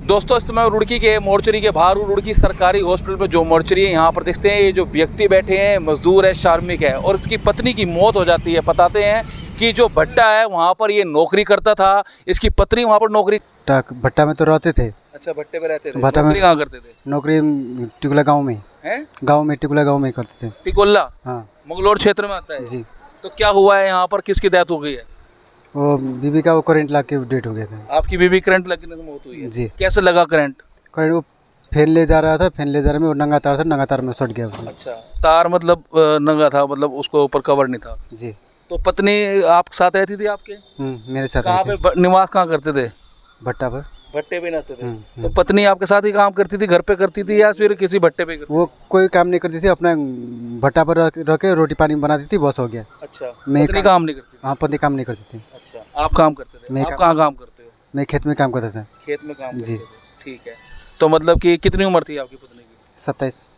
दोस्तों इस समय रुड़की के मोर्चरी के बाहर रुड़की सरकारी हॉस्पिटल में जो मोर्चरी है यहाँ पर देखते हैं ये जो व्यक्ति बैठे हैं मजदूर है, श्रमिक है और इसकी पत्नी की मौत हो जाती है। बताते हैं कि जो भट्टा है वहाँ पर ये नौकरी करता था, इसकी पत्नी वहाँ पर नौकरी भट्टा में तो रहते थे। अच्छा, भट्टे पे रहते थे। भट्टा में नौकरी कहाँ करते थे? नौकरी टिकुला गांव में हैं? टिकुला गांव में करते थे। टिकोला? हाँ मंगलोर क्षेत्र में आता है जी। तो क्या हुआ है यहाँ पर, किसकी डेथ हो गई है? वो बीबी का वो करंट लग के डेट हो गया था। आपकी बीबी करंट लगने से मौत हुई है जी। कैसे लगा करंट? वो फैन ले जा रहा था, फैन ले जा रहा में वो नंगा तार था, नंगा तार में सट गया। अच्छा, तार मतलब नंगा था, मतलब उसको ऊपर कवर नहीं था जी। तो पत्नी आप साथ रहती थी आपके? मेरे साथ। कहाँ पे निवास कहाँ करते थे? भट्टा पर। भट्टे पे रहते थे। तो पत्नी आपके साथ ही काम करती थी, घर पे करती थी या फिर किसी भट्टे पे करती? वो कोई काम नहीं करती थी, अपना भट्टा पर रह के रोटी पानी बनाती थी, बस हो गया। अच्छा, पत्नी काम नहीं करती? हाँ, पत्नी काम नहीं करती थी। अच्छा, आप काम करते थे? आप कहाँ काम करते हो? मैं खेत में काम करता था। खेत में काम करते जी। थे, ठीक है। तो मतलब कि कितनी उम्र थी आपकी पत्नी की? 27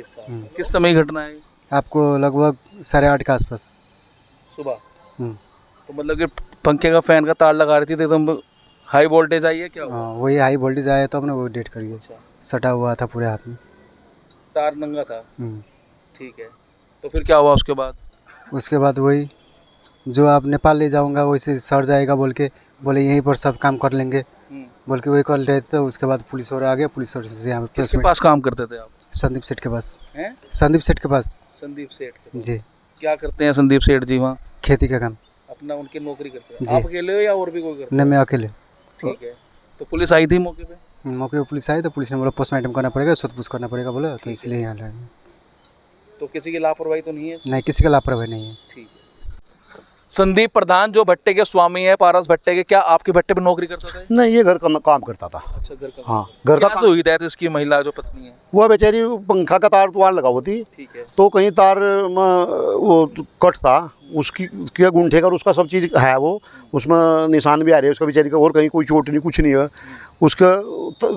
साल। किस समय घटना है? आपको लगभग 8:30 के आसपास सुबह। तो मतलब कि पंखे का फैन का तार लगा रही थी तो एकदम हाई वोल्टेज आई है क्या? हाँ, वही हाई वोल्टेज आया तो हमने वो डेट कर दिया। अच्छा, सटा हुआ था पूरे हाथ में, तार नंगा था। ठीक है, तो फिर क्या हुआ उसके बाद? उसके बाद वही जो आप नेपाल ले जाऊंगा वैसे सड़ जाएगा बोल के बोले, यहीं पर सब काम कर लेंगे बोल के वही कर रहे थे। उसके बाद पुलिस और आ गया, पुलिस और से यहाँ पे किसके पास काम करते थे आप? संदीप सेठ के पास। हैं? संदीप सेठ के पास। संदीप सेठ के पास। जी। क्या करते हैं संदीप सेठ जी वहाँ? खेती का काम। अपना उनकी नौकरी करते जी। हैं? आप अकेले हो या और भी कोई करता है? नहीं, मैं अकेले। ठीक है, तो पुलिस आई थी मौके पे? मौके पर पुलिस आई तो पुलिस ने बोला पोस्टमार्टम करना पड़ेगा, सूतपूछ करना पड़ेगा बोला, तो इसलिए यहाँ लाए। तो किसी की लापरवाही तो नहीं है? नहीं, किसी का लापरवाही नहीं है। ठीक है। संदीप प्रधान जो भट्टे के स्वामी है, पारस भट्टे के, क्या आपके भट्टे पे नौकरी करता था? नहीं, ये घर का काम करता था। अच्छा, घर का। हाँ, घर का कैसे हुई डेथ इसकी, महिला जो पत्नी है? वो बेचारी पंखा का तार तुआर लगा होती, ठीक है। तो कहीं तार वो कट था, उसकी क्या गुंठे का और उसका सब चीज़ है, वो उसमें निशान भी आ रहे हैं उसका बेचारी का, और कहीं कोई चोट नहीं, कुछ नहीं है। उसका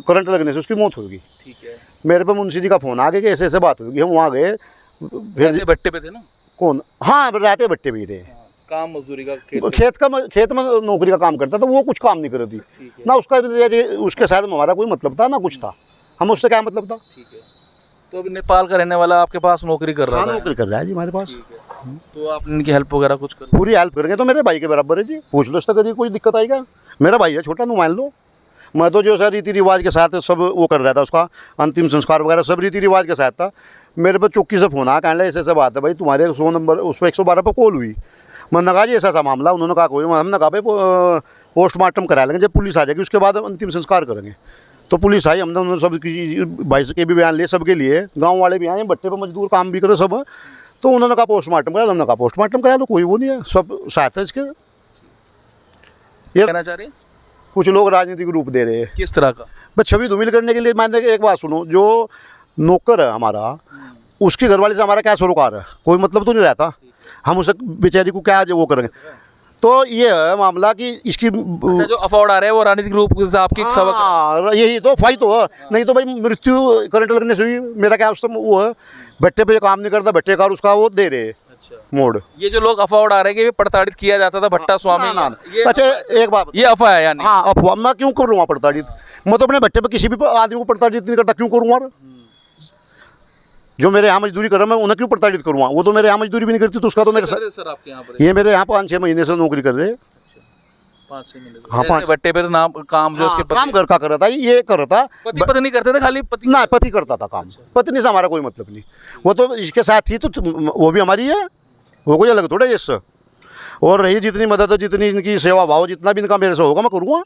करंट लगने से उसकी मौत होगी। ठीक है। मेरे पे मुंशी जी का फ़ोन आ गया कि ऐसे ऐसे बात होगी। हम वहाँ गए, फिर भट्टे पे थे ना? कौन? हाँ, रहते भट्टे पे ही थे। काम मजदूरी का खेत में नौकरी का काम करता था, वो कुछ काम नहीं कर रही थी ना। उसका उसके साथ हमारा कोई मतलब था ना कुछ था, हम उससे क्या मतलब था। ठीक है, तो अभी नेपाल का रहने वाला आपके पास नौकरी कर रहा हाँ, था? नौकरी कर रहा है जी हमारे पास। ठीक है, तो आपने इनकी हेल्प वगैरह कुछ कर? पूरी हेल्प करेंगे, तो मेरे भाई के बराबर है जी, पूछ लो उसका कभी कोई दिक्कत आएगा। मेरा भाई है छोटा, नु मान लो। मैं तो जो सर रीति रिवाज के साथ सब वो कर रहा था, उसका अंतिम संस्कार वगैरह सब रीति रिवाज के साथ था। मेरे पे चौकी से फ़ोन आया, कहने लगे ऐसे ऐसे बात है भाई, तुम्हारे 100 नंबर उस पर 112 पर कॉल हुई। मैंने कहा जी ऐसा ऐसा मामला। उन्होंने कहा कोई, हमने कहा भाई पोस्टमार्टम करा लेंगे, जब पुलिस आ जाएगी उसके बाद अंतिम संस्कार करेंगे। तो पुलिस आई, हमने उन्होंने सब की भाई के भी बयान लिए, सबके लिए, गाँव वाले भी आए, भट्टे पर मजदूर काम भी करे सब। तो उन्होंने कहा पोस्टमार्टम करा, हमने कहा पोस्टमार्टम करा, तो कोई वो नहीं है, सब साथ है इसके। ये कहना चाह रहे हैं कुछ लोग राजनीतिक रूप दे रहे हैं। किस तरह का? बस छवि धूमिल करने के लिए। मैंने एक बात सुनो, जो नौकर है हमारा, उसकी घरवाली से हमारा क्या सरोकार है? कोई मतलब तो नहीं रहता। हम उसे बेचारी को क्या वो करेंगे? तो ये है मामला कि इसकी अच्छा, जो अफवाह आ रहे हैं वो राजनीतिक रूप से आपकी सबक? हाँ, यही तो फाई तो है। नहीं तो भाई मृत्यु करंट लगने से हुई। मेरा क्या उसका वो है, भट्टे पे काम नहीं करता, भट्टे कार उसका वो दे रहे मोड़। ये जो लोग अफवाह उड़ा रहे हैं कि प्रताड़ित किया जाता था भट्टा स्वामी, ये अच्छा एक बात, ये अफवाह है यानी? हाँ, अफवाह। मैं क्यों करूँगा प्रताड़ित? मैं तो अपने भट्टे पे किसी भी आदमी को प्रताड़ित नहीं करता, क्यों करूँगा? जो मेरे यहाँ मजदूरी कर रहा है, मैं उन्हें क्यों प्रताड़ित करूँगा? वो तो मेरे यहाँ मजदूरी भी नहीं करती, तो उसका तो मेरे सर आपके यहाँ पर ये मेरे यहाँ 5-6 महीने से नौकरी कर रहे हैं। 5-6 महीने? हाँ, 5 भट्टे पे तो नाम काम जो उसके काम घर का कर रहा था, ये कर रहा था। पति नहीं करते थे, खाली पति? ना, पति करता था काम, पत्नी से हमारा कोई मतलब नहीं। वो तो इसके साथ ही, तो वो भी हमारी है, वो कोई अलग थोड़ा है इससे। और रही जितनी मदद, जितनी इनकी सेवा भाव, जितना भी इनका मेरे से होगा मैं करूँगा।